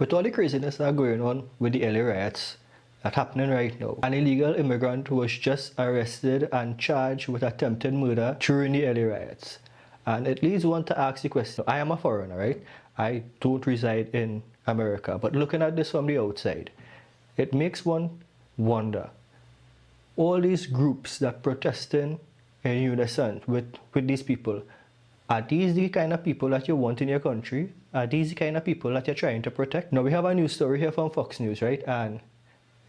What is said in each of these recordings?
With all the craziness that going on with the LA riots that's happening right now, an illegal immigrant was just arrested and charged with attempted murder during the LA riots. And it leads one to ask the question, I am a foreigner, right? I don't reside in America, but looking at this from the outside, it makes one wonder, all these groups that protesting in unison with these people, are these the kind of people that you want in your country? Are these the kind of people that you're trying to protect? Now, we have a news story here from Fox News, right? And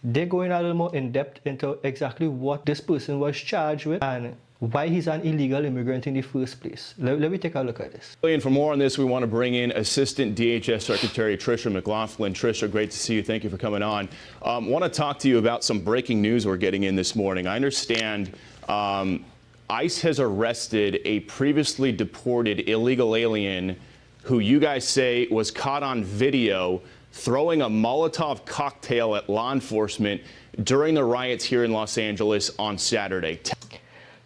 they're going a little more in depth into exactly what this person was charged with and why he's an illegal immigrant in the first place. Let me take a look at this. And for more on this, we want to bring in Assistant DHS Secretary Tricia McLaughlin. Tricia, great to see you. Thank you for coming on. Want to talk to you about some breaking news we're getting in this morning. I understand ICE has arrested a previously deported illegal alien who you guys say was caught on video throwing a Molotov cocktail at law enforcement during the riots here in Los Angeles on Saturday.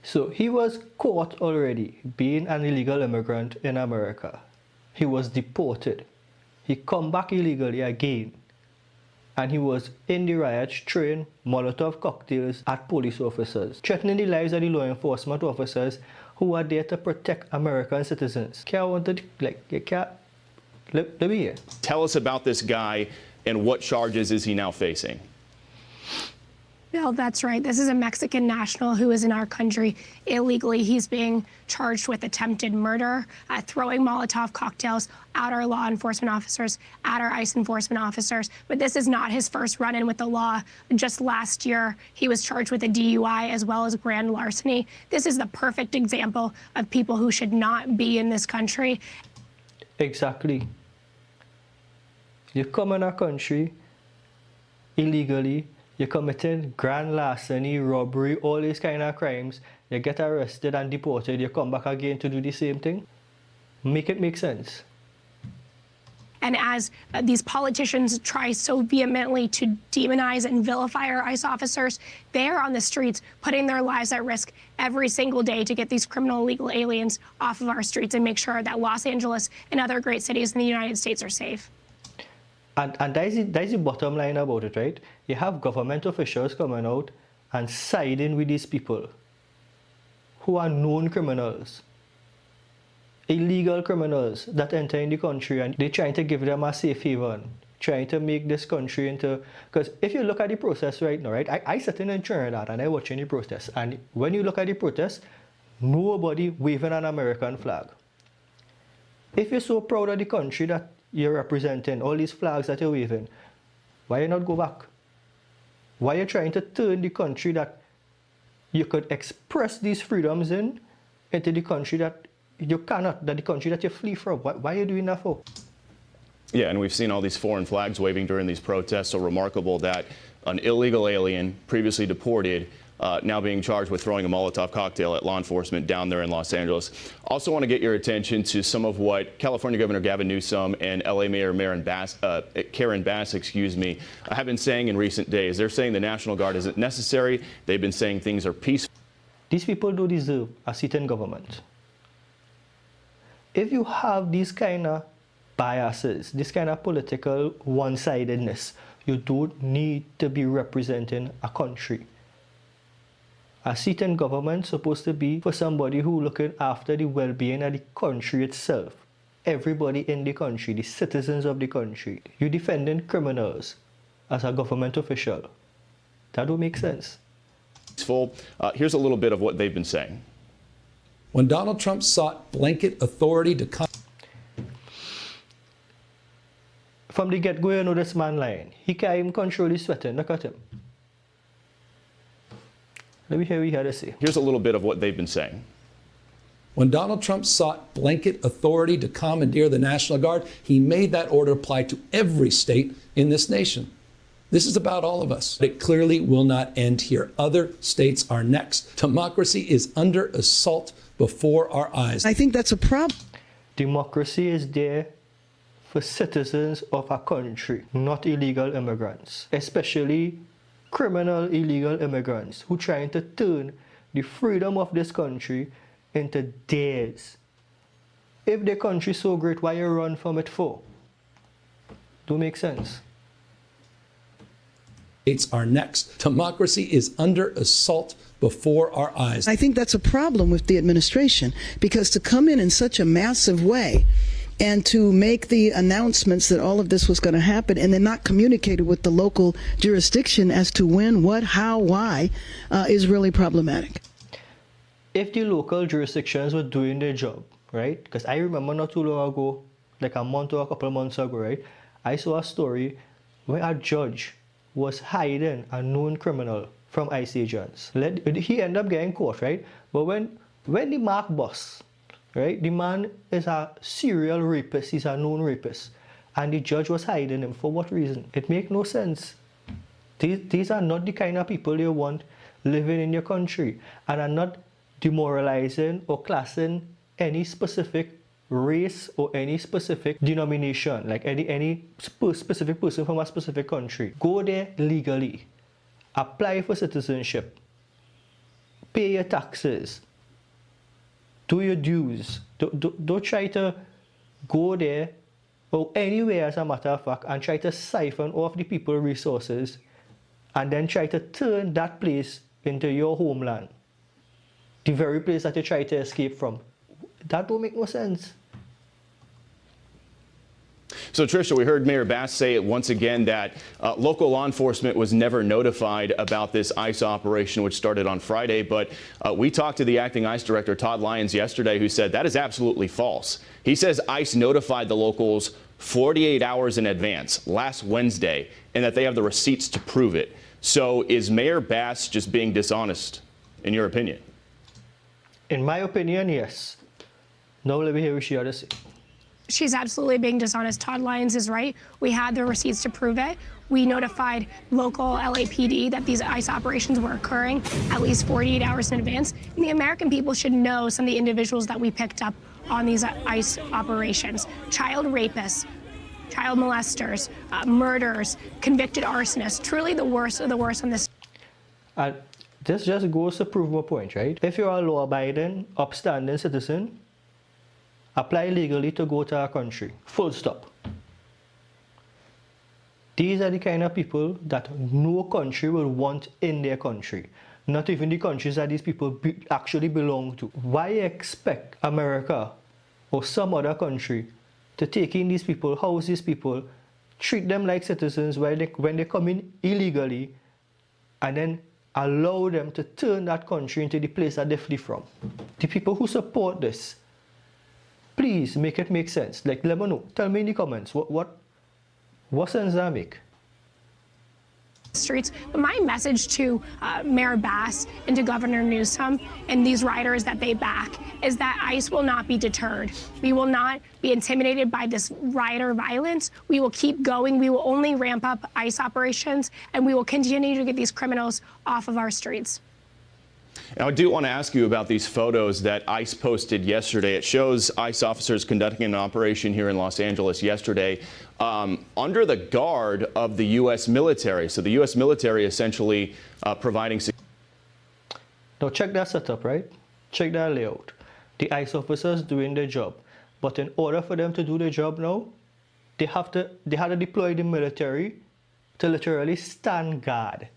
So he was caught already being an illegal immigrant in America. He was deported. He come back illegally again. And he was in the riots throwing Molotov cocktails at police officers, threatening the lives of the law enforcement officers who are there to protect American citizens. Let me hear. Tell us about this guy and what charges is he now facing? Bill, that's right. This is a Mexican national who is in our country illegally. He's being charged with attempted murder, throwing Molotov cocktails at our law enforcement officers, at our ICE enforcement officers. But this is not his first run-in with the law. Just last year, he was charged with a DUI as well as grand larceny. This is the perfect example of people who should not be in this country. Exactly. You come in our country illegally, you're committing grand larceny, robbery, all these kind of crimes, you get arrested and deported, you come back again to do the same thing? Make it make sense. And as these politicians try so vehemently to demonize and vilify our ICE officers, they are on the streets putting their lives at risk every single day to get these criminal illegal aliens off of our streets and make sure that Los Angeles and other great cities in the United States are safe. And that is the bottom line about it, right? You have government officials coming out and siding with these people who are known criminals, illegal criminals that enter in the country, and they're trying to give them a safe haven, trying to make this country into... Because if you look at the process right now, right? I sitting in Trinidad and I watching the protest, and when you look at the protest, nobody waving an American flag. If you're so proud of the country that you're representing, all these flags that you're waving, why you not go back? Why are you trying to turn the country that you could express these freedoms in into the country that you cannot, that the country that you flee from? Why are you doing that for? Yeah, and we've seen all these foreign flags waving during these protests. So remarkable that an illegal alien, previously deported, now being charged with throwing a Molotov cocktail at law enforcement down there in Los Angeles. Also want to get your attention to some of what California Governor Gavin Newsom and LA Mayor Karen Bass, have been saying in recent days. They're saying the National Guard isn't necessary. They've been saying things are peaceful. These people do deserve a seat in government. If you have these kind of biases, this kind of political one-sidedness, you don't need to be representing a country. A seat in government is supposed to be for somebody who looking after the well-being of the country itself. Everybody in the country, the citizens of the country. You're defending criminals as a government official. That don't make sense. Here's a little bit of what they've been saying. When Donald Trump sought blanket authority to come... From the get-go, you know this man lying. He can't even control his sweating. Look at him. Let me hear what he had to say. Here's a little bit of what they've been saying. When Donald Trump sought blanket authority to commandeer the National Guard, he made that order apply to every state in this nation. This is about all of us. It clearly will not end here. Other states are next. Democracy is under assault before our eyes. I think that's a problem. Democracy is there for citizens of a country, not illegal immigrants, especially criminal illegal immigrants who trying to turn the freedom of this country into theirs. If the country is so great, why you run from it for? Don't make sense. States are next. Democracy is under assault before our eyes. I think that's a problem with the administration, because to come in such a massive way and to make the announcements that all of this was going to happen and then not communicate it with the local jurisdiction as to when, what, how, why, is really problematic. If the local jurisdictions were doing their job, right? Because I remember not too long ago, like a month or a couple of months ago, right? I saw a story where a judge was hiding a known criminal from ICE agents. He ended up getting caught, right? But when the Mark boss, right? The man is a serial rapist. He's a known rapist. And the judge was hiding him. For what reason? It makes no sense. These are not the kind of people you want living in your country, and are not demoralizing or classing any specific race or any specific denomination, like any specific person from a specific country. Go there legally, apply for citizenship, pay your taxes, do your dues. Don't try to go there or anywhere, as a matter of fact, and try to siphon off the people's resources and then try to turn that place into your homeland, the very place that you try to escape from. That don't make no sense. So, Tricia, we heard Mayor Bass say it once again that local law enforcement was never notified about this ICE operation, which started on Friday. But we talked to the acting ICE director, Todd Lyons, yesterday, who said that is absolutely false. He says ICE notified the locals 48 hours in advance last Wednesday, and that they have the receipts to prove it. So is Mayor Bass just being dishonest, in your opinion? In my opinion, yes. Now let me hear what she had to say. She's absolutely being dishonest. Todd Lyons is right. We had the receipts to prove it. We notified local LAPD that these ICE operations were occurring at least 48 hours in advance. And the American people should know some of the individuals that we picked up on these ICE operations. Child rapists, child molesters, murderers, convicted arsonists, truly the worst of the worst on this. This just goes to prove my point, right? If you're a law-abiding, upstanding citizen, apply legally to go to our country. Full stop. These are the kind of people that no country will want in their country. Not even the countries that these people actually belong to. Why expect America or some other country to take in these people, house these people, treat them like citizens when they come in illegally, and then allow them to turn that country into the place that they flee from? The people who support this, please make it make sense. Like, let me know. Tell me in the comments what sense does that make? Streets. But my message to Mayor Bass and to Governor Newsom and these riders that they back is that ICE will not be deterred. We will not be intimidated by this rider violence. We will keep going. We will only ramp up ICE operations, and we will continue to get these criminals off of our streets. Now, I do want to ask you about these photos that ICE posted yesterday. It shows ICE officers conducting an operation here in Los Angeles yesterday under the guard of the U.S. military. So the U.S. military essentially providing security. Now check that setup, right? Check that layout. The ICE officers doing their job. But in order for them to do their job now, they had to deploy the military to literally stand guard.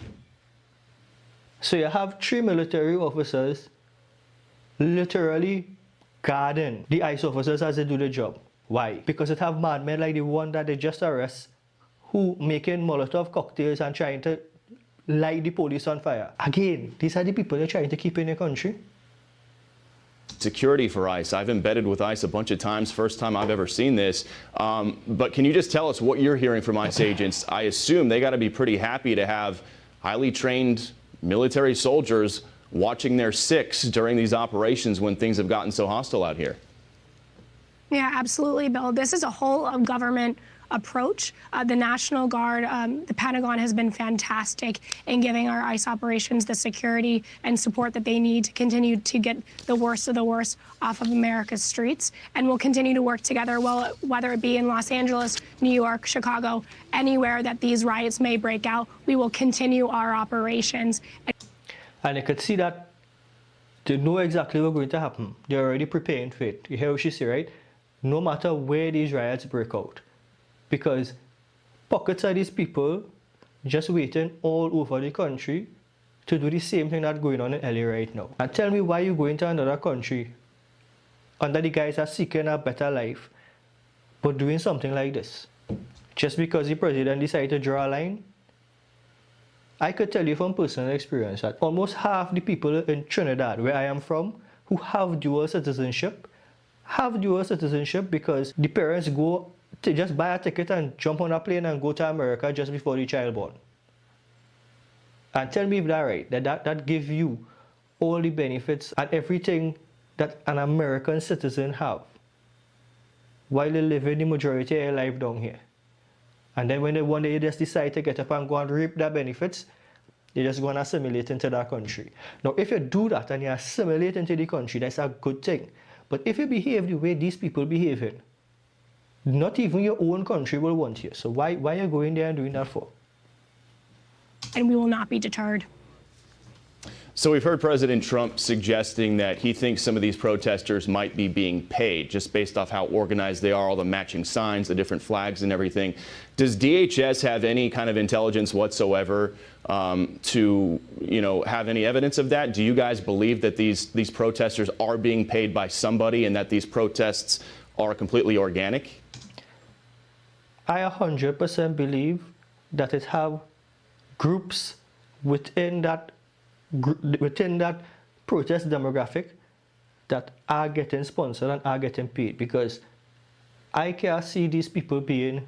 So you have 3 military officers literally guarding the ICE officers as they do their job. Why? Because it have madmen like the one that they just arrest, who making Molotov cocktails and trying to light the police on fire. Again, these are the people they're trying to keep in their country. Security for ICE. I've embedded with ICE a bunch of times. First time I've ever seen this. But can you just tell us what you're hearing from ICE agents? I assume they got to be pretty happy to have highly trained military soldiers watching their six during these operations when things have gotten so hostile out here. Yeah, absolutely, Bill. This is a whole of government approach. The National Guard, the Pentagon has been fantastic in giving our ICE operations the security and support that they need to continue to get the worst of the worst off of America's streets. And we'll continue to work together, well, whether it be in Los Angeles, New York, Chicago, anywhere that these riots may break out, we will continue our operations. And you could see that they know exactly what's going to happen. They're already preparing for it. You hear what she said, right? No matter where these riots break out. Because pockets of these people just waiting all over the country to do the same thing that's going on in LA right now. And tell me why you go into another country under the guys are seeking a better life, but doing something like this. Just because the president decided to draw a line. I could tell you from personal experience that almost half the people in Trinidad, where I am from, who have dual citizenship because the parents go to just buy a ticket and jump on a plane and go to America just before the child born. And tell me if that's right, that gives you all the benefits and everything that an American citizen have while they live in the majority of their life down here. And then when they one day you just decide to get up and go and reap their benefits, you're just going to assimilate into that country. Now, if you do that and you assimilate into the country, that's a good thing. But if you behave the way these people behaving, not even your own country will want you. So why are you going there and doing that for? And we will not be deterred. So we've heard President Trump suggesting that he thinks some of these protesters might be being paid just based off how organized they are, all the matching signs, the different flags and everything. Does DHS have any kind of intelligence whatsoever to, have any evidence of that? Do you guys believe that these protesters are being paid by somebody and that these protests are completely organic? I 100% believe that it have groups within that protest demographic that are getting sponsored and are getting paid, because I can't see these people being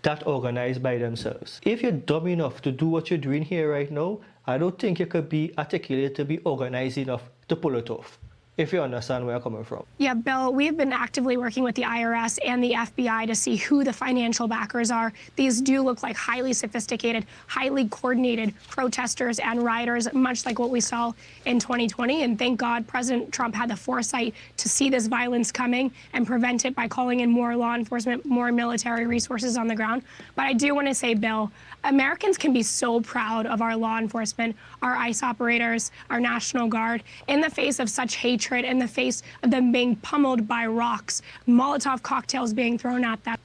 that organized by themselves. If you're dumb enough to do what you're doing here right now, I don't think you could be articulate to be organized enough to pull it off, if you understand where I'm coming from. Yeah, Bill, we've been actively working with the IRS and the FBI to see who the financial backers are. These do look like highly sophisticated, highly coordinated protesters and rioters, much like what we saw in 2020. And thank God President Trump had the foresight to see this violence coming and prevent it by calling in more law enforcement, more military resources on the ground. But I do want to say, Bill, Americans can be so proud of our law enforcement, our ICE operators, our National Guard, in the face of such hatred, in the face of them being pummeled by rocks, Molotov cocktails being thrown at them.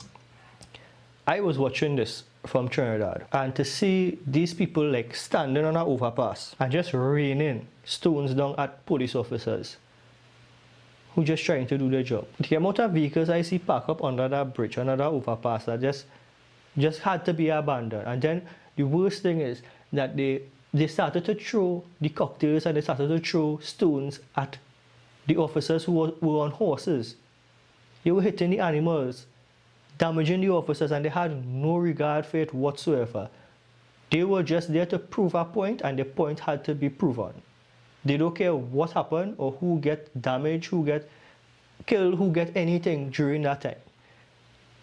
I was watching this from Trinidad, and to see these people like standing on an overpass and just raining stones down at police officers who just trying to do their job. The amount of vehicles I see parked up under that bridge, under that overpass, that just had to be abandoned. And then the worst thing is that they started to throw the cocktails and they started to throw stones at the officers who were on horses. They were hitting the animals, damaging the officers, and they had no regard for it whatsoever. They were just there to prove a point, and the point had to be proven. They don't care what happened or who get damaged, who get killed, who get anything during that time.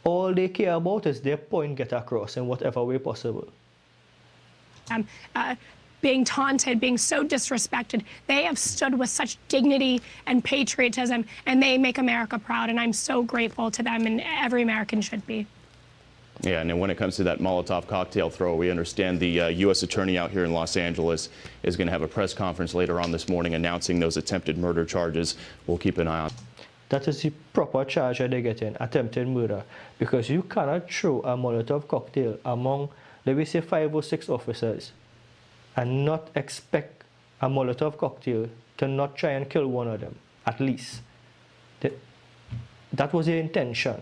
All they care about is their point get across in whatever way possible. Being taunted, being so disrespected. They have stood with such dignity and patriotism, and they make America proud, and I'm so grateful to them, and every American should be. Yeah, and then when it comes to that Molotov cocktail throw, we understand the U.S. attorney out here in Los Angeles is going to have a press conference later on this morning announcing those attempted murder charges. We'll keep an eye on. That is the proper charge that they get in, attempted murder, because you cannot throw a Molotov cocktail among, let me say, 5 or 6 officers and not expect a Molotov cocktail to not try and kill one of them, at least. That was the intention.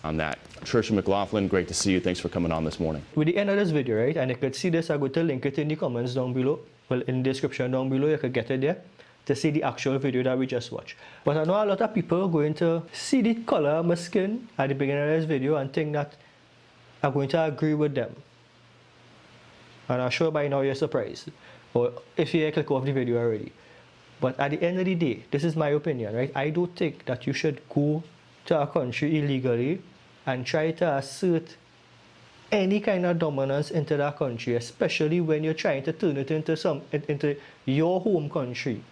On that. Tricia McLaughlin, great to see you. Thanks for coming on this morning. With the end of this video, right, and you could see this, I'm going to link it in the comments down below. Well, in the description down below, you could get it there to see the actual video that we just watched. But I know a lot of people are going to see the color of my skin at the beginning of this video and think that I'm going to agree with them. And I'm sure by now you're surprised, or if you click off the video already. But at the end of the day, this is my opinion, right? I don't think that you should go to a country illegally and try to assert any kind of dominance into that country, especially when you're trying to turn it into your home country,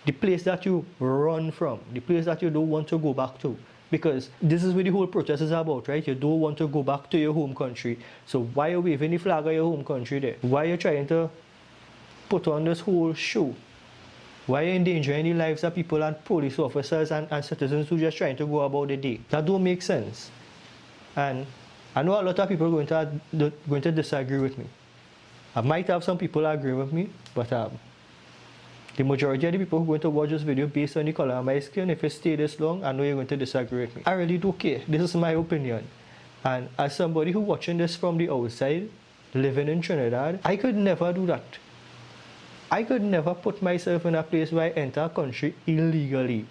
the place that you run from, the place that you don't want to go back to. Because this is what the whole protest is about, right? You don't want to go back to your home country. So why are you waving the flag of your home country there? Why are you trying to put on this whole show? Why are you endangering the lives of people and police officers and citizens who are just trying to go about the day? That don't make sense. And I know a lot of people are going to disagree with me. I might have some people agree with me, but the majority of the people who are going to watch this video based on the color of my skin, if you stay this long, I know you're going to disagree with me. I really don't care. This is my opinion. And as somebody who watching this from the outside, living in Trinidad, I could never do that. I could never put myself in a place where I enter a country illegally,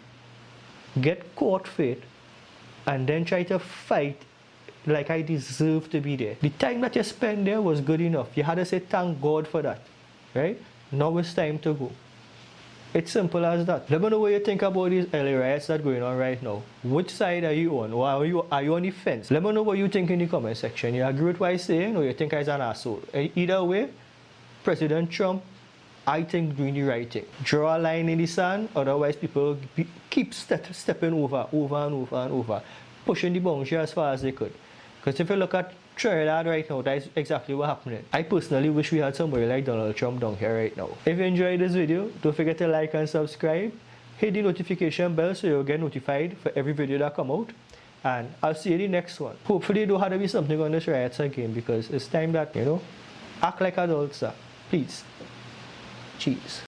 get caught for it, and then try to fight like I deserve to be there. The time that you spent there was good enough. You had to say thank God for that, right? Now it's time to go. It's simple as that. Let me know what you think about these LA riots that are going on right now. Which side are you on? Or are you on the fence? Let me know what you think in the comment section. You agree with what I'm saying, or you think I'm an asshole? Either way, President Trump, I think, doing the right thing. Draw a line in the sand, otherwise people keep stepping over and over, pushing the boundary as far as they could. Because if you look at Trinidad right now, that's exactly what's happening. I personally wish we had somebody like Donald Trump down here right now. If you enjoyed this video, don't forget to like and subscribe. Hit the notification bell so you'll get notified for every video that come out. And I'll see you in the next one. Hopefully there will have to be something on this riots again, because it's time that, act like adults, please. Cheers.